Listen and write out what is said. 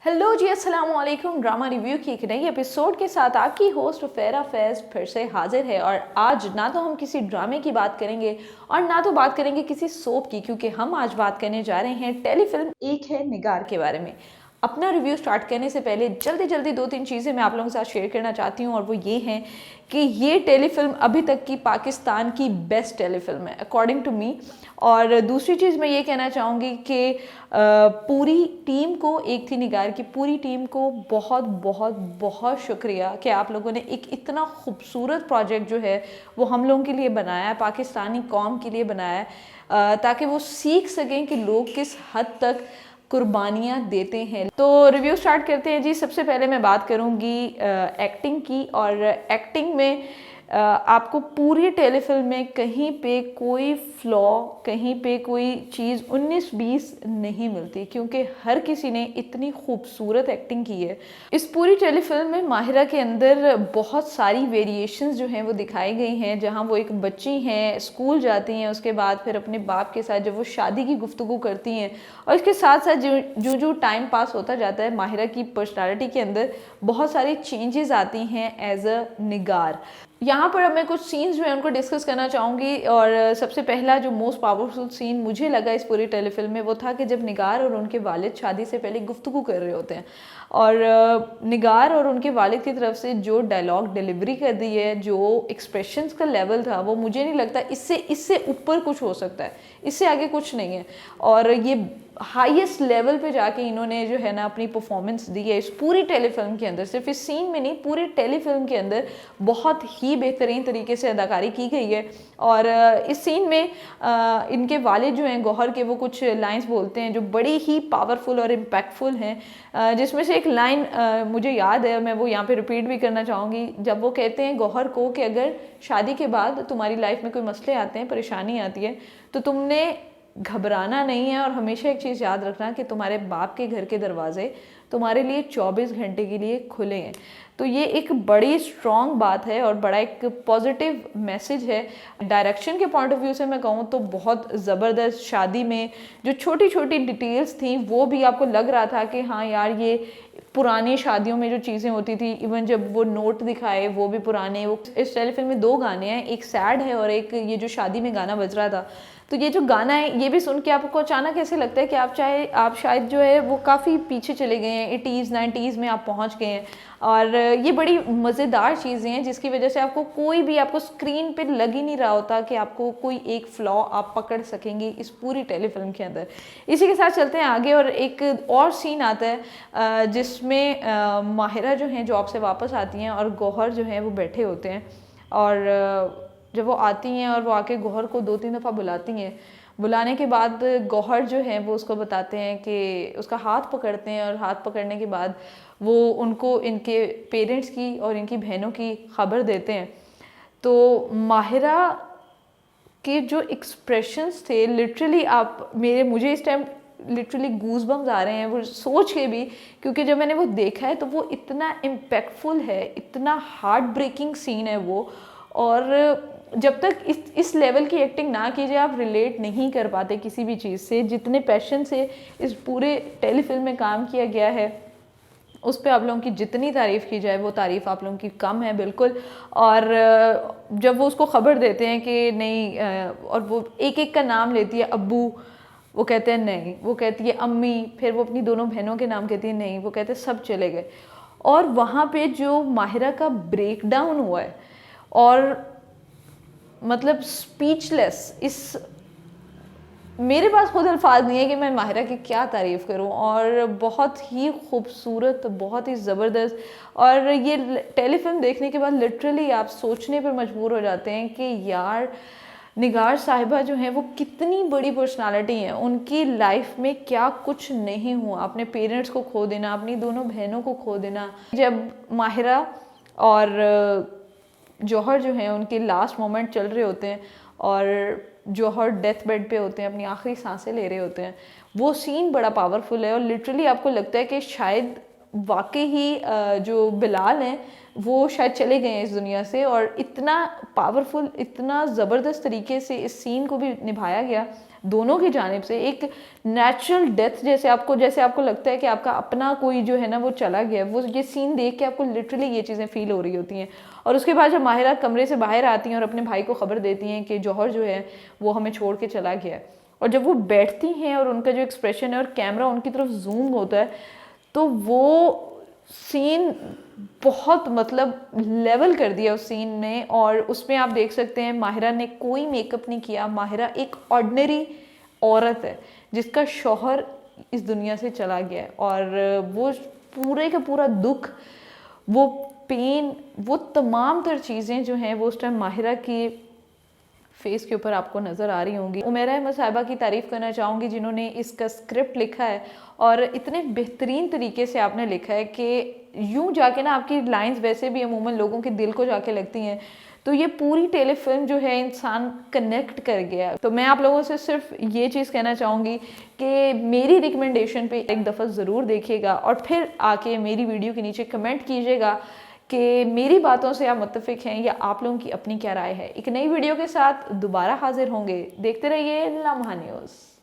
Hello जी, अस्सलाम वालेकुम। Drama review की एक नई एपिसोड के साथ आपकी होस्ट फेरा फैज़ फिर से हाजिर है। और आज ना तो हम किसी ड्रामे की बात करेंगे और ना तो बात करेंगे किसी सोप की, क्योंकि हम आज बात करने जा रहे हैं टेलीफिल्म एक है निगार के बारे में। अपना रिव्यू स्टार्ट करने से पहले जल्दी जल्दी दो तीन चीज़ें मैं आप लोगों के साथ शेयर करना चाहती हूँ, और वो ये हैं कि ये टेलीफिल्म अभी तक की पाकिस्तान की बेस्ट टेलीफिल्म है अकॉर्डिंग टू मी। और दूसरी चीज़ मैं ये कहना चाहूँगी कि पूरी टीम को, एक थी निगार की पूरी टीम को बहुत बहुत बहुत शुक्रिया कि आप लोगों ने एक इतना खूबसूरत प्रोजेक्ट जो है वो हम लोगों के लिए बनाया है, पाकिस्तानी कौम के लिए बनाया है, ताकि वो सीख सकें कि लोग किस हद तक कुर्बानियाँ देते हैं। तो रिव्यू स्टार्ट करते हैं जी। सबसे पहले मैं बात करूँगी एक्टिंग की, और एक्टिंग में आपको पूरी टेलीफिल्म में कहीं पे कोई फ्लॉ, कहीं पे कोई चीज़ 19-20 नहीं मिलती, क्योंकि हर किसी ने इतनी खूबसूरत एक्टिंग की है। इस पूरी टेलीफिल्म में माहिरा के अंदर बहुत सारी वेरिएशंस जो हैं वो दिखाई गई हैं, जहां वो एक बच्ची हैं, स्कूल जाती हैं, उसके बाद फिर अपने बाप के साथ जब वो शादी की गुफ्तगू करती हैं, और इसके साथ साथ जो जो टाइम पास होता जाता है माहिरा की पर्सनालिटी के अंदर बहुत सारी चेंजेस आती हैं एज अ निगार। यहाँ पर अब मैं कुछ सीन्स जो है उनको डिस्कस करना चाहूँगी। और सबसे पहला जो मोस्ट पावरफुल सीन मुझे लगा इस पूरी टेलीफिल्म में वो था कि जब निगार और उनके वालिद शादी से पहले गुफ्तगू कर रहे होते हैं, और निगार और उनके वालिद की तरफ से जो डायलॉग डिलीवरी कर दी है, जो एक्सप्रेशंस का लेवल था, वो मुझे नहीं लगता इससे ऊपर कुछ हो सकता है, इससे आगे कुछ नहीं है। और ये हाईएस्ट लेवल पे जाके इन्होंने जो है ना अपनी परफॉर्मेंस दी है इस पूरी टेलीफिल्म के अंदर। सिर्फ इस सीन में नहीं, पूरी टेलीफिल्म के अंदर बहुत ही बेहतरीन तरीके से अदाकारी की गई है। और इस सीन में इनके वालिद जो हैं गौहर के, वो कुछ लाइंस बोलते हैं जो बड़ी ही पावरफुल और इम्पैक्टफुल हैं, जिसमें से एक लाइन मुझे याद है, मैं वो यहाँ पे रिपीट भी करना चाहूँगी। जब वो कहते हैं गौहर को कि अगर शादी के बाद तुम्हारी लाइफ में कोई मसले आते हैं, परेशानी आती है, तो तुमने घबराना नहीं है, और हमेशा एक चीज़ याद रखना कि तुम्हारे बाप के घर के दरवाजे तुम्हारे लिए 24 घंटे के लिए खुले हैं। तो ये एक बड़ी स्ट्रॉन्ग बात है और बड़ा एक पॉजिटिव मैसेज है। डायरेक्शन के पॉइंट ऑफ व्यू से मैं कहूँ तो बहुत ज़बरदस्त। शादी में जो छोटी छोटी डिटेल्स थी वो भी आपको लग रहा था कि हाँ यार, ये पुरानी शादियों में जो चीज़ें होती थी, इवन जब वो नोट दिखाए वो भी पुराने। वो इस टेलीफिल्म में दो गाने हैं, एक सैड है और एक ये जो शादी में गाना बज रहा था। तो ये जो गाना है, ये भी सुन के आपको अचानक ऐसे लगता है कि आप शायद जो है वो काफ़ी पीछे चले गए हैं, 80s 90s में आप पहुंच गए हैं। और ये बड़ी मज़ेदार चीज़ें हैं जिसकी वजह से आपको कोई भी, आपको स्क्रीन पे लग ही नहीं रहा होता कि आपको कोई एक फ्लॉ आप पकड़ सकेंगे इस पूरी टेलीफिल्म के अंदर। इसी के साथ चलते हैं आगे, और एक और सीन आता है जिसमें माहिरा जो हैं जॉब से वापस आती हैं और गौहर जो हैं वो बैठे होते हैं। और जब वो आती हैं और वो आके गौहर को 2-3 दफ़ा बुलाती हैं, बुलाने के बाद गौहर जो है वो उसको बताते हैं कि उसका हाथ पकड़ते हैं, और हाथ पकड़ने के बाद वो उनको इनके पेरेंट्स की और इनकी बहनों की खबर देते हैं। तो माहिरा के जो एक्सप्रेशंस थे, लिटरली मुझे इस टाइम लिटरली गूज बम्स आ रहे हैं वो सोच के भी, क्योंकि जब मैंने वो देखा है तो वो इतना इम्पैक्टफुल है, इतना हार्ट ब्रेकिंग सीन है वो। और जब तक इस लेवल की एक्टिंग ना कीजिए आप रिलेट नहीं कर पाते किसी भी चीज़ से। जितने पैशन से इस पूरे टेलीफिल्म में काम किया गया है, उस पर आप लोगों की जितनी तारीफ़ की जाए वो तारीफ़ आप लोगों की कम है बिल्कुल। और जब वो उसको ख़बर देते हैं कि नहीं, और वो एक एक का नाम लेती है, अब्बू, वो कहते हैं नहीं, वो कहती है अम्मी, फिर वो अपनी दोनों बहनों के नाम कहती है नहीं, वो कहते हैं सब चले गए। और वहाँ पे जो माहिरा का ब्रेक डाउन हुआ है, और मतलब स्पीचलेस, मेरे पास खुद अल्फाज नहीं है कि मैं माहिरा की क्या तारीफ़ करूं। और बहुत ही खूबसूरत, बहुत ही ज़बरदस्त। और ये टेलीफिल्म देखने के बाद लिटरली आप सोचने पर मजबूर हो जाते हैं कि यार, निगार साहिबा जो हैं वो कितनी बड़ी पर्सनालिटी हैं, उनकी लाइफ में क्या कुछ नहीं हुआ। अपने पेरेंट्स को खो देना, अपनी दोनों बहनों को खो देना। जब माहिरा और जौहर जो हैं उनके लास्ट मोमेंट चल रहे होते हैं और जौहर डेथ बेड पे होते हैं, अपनी आखिरी सांसें ले रहे होते हैं, वो सीन बड़ा पावरफुल है। और लिटरली आपको लगता है कि शायद वाकई ही जो बिलाल हैं वो शायद चले गए हैं इस दुनिया से। और इतना पावरफुल, इतना ज़बरदस्त तरीके से इस सीन को भी निभाया गया दोनों की जानिब से। एक नेचुरल डेथ जैसे आपको लगता है कि आपका अपना कोई जो है ना वो चला गया, वो ये सीन देख के आपको लिटरली ये चीज़ें फील हो रही होती हैं। और उसके बाद जब माहिरा कमरे से बाहर आती हैं और अपने भाई को खबर देती हैं कि जौहर जो है वो हमें छोड़ के चला गया है, और जब वो बैठती हैं और उनका जो एक्सप्रेशन है और कैमरा उनकी तरफ जूम होता है, तो वो सीन बहुत मतलब लेवल कर दिया उस सीन ने। और उसमें आप देख सकते हैं माहिरा ने कोई मेकअप नहीं किया। माहिरा एक ऑर्डिनरी औरत है जिसका शौहर इस दुनिया से चला गया है, और वो पूरे का पूरा दुख, वो पेन, वो तमाम तर चीज़ें जो हैं वो उस टाइम माहिरा की फेस के ऊपर आपको नज़र आ रही होंगी। उमेरा अहमद साहिबा की तारीफ़ करना चाहूँगी जिन्होंने इसका स्क्रिप्ट लिखा है, और इतने बेहतरीन तरीके से आपने लिखा है कि यूं जाके ना आपकी लाइंस वैसे भी अमूमन लोगों के दिल को जाके लगती हैं, तो ये पूरी टेलीफिल्म जो है इंसान कनेक्ट कर गया। तो मैं आप लोगों से सिर्फ ये चीज़ कहना चाहूँगी कि मेरी रिकमेंडेशन पे एक दफ़ा ज़रूर देखिएगा और फिर आके मेरी वीडियो के नीचे कमेंट कीजिएगा कि मेरी बातों से आप मुत्तफिक हैं या आप लोगों की अपनी क्या राय है। एक नई वीडियो के साथ दोबारा हाजिर होंगे। देखते रहिए लम्हा न्यूज़।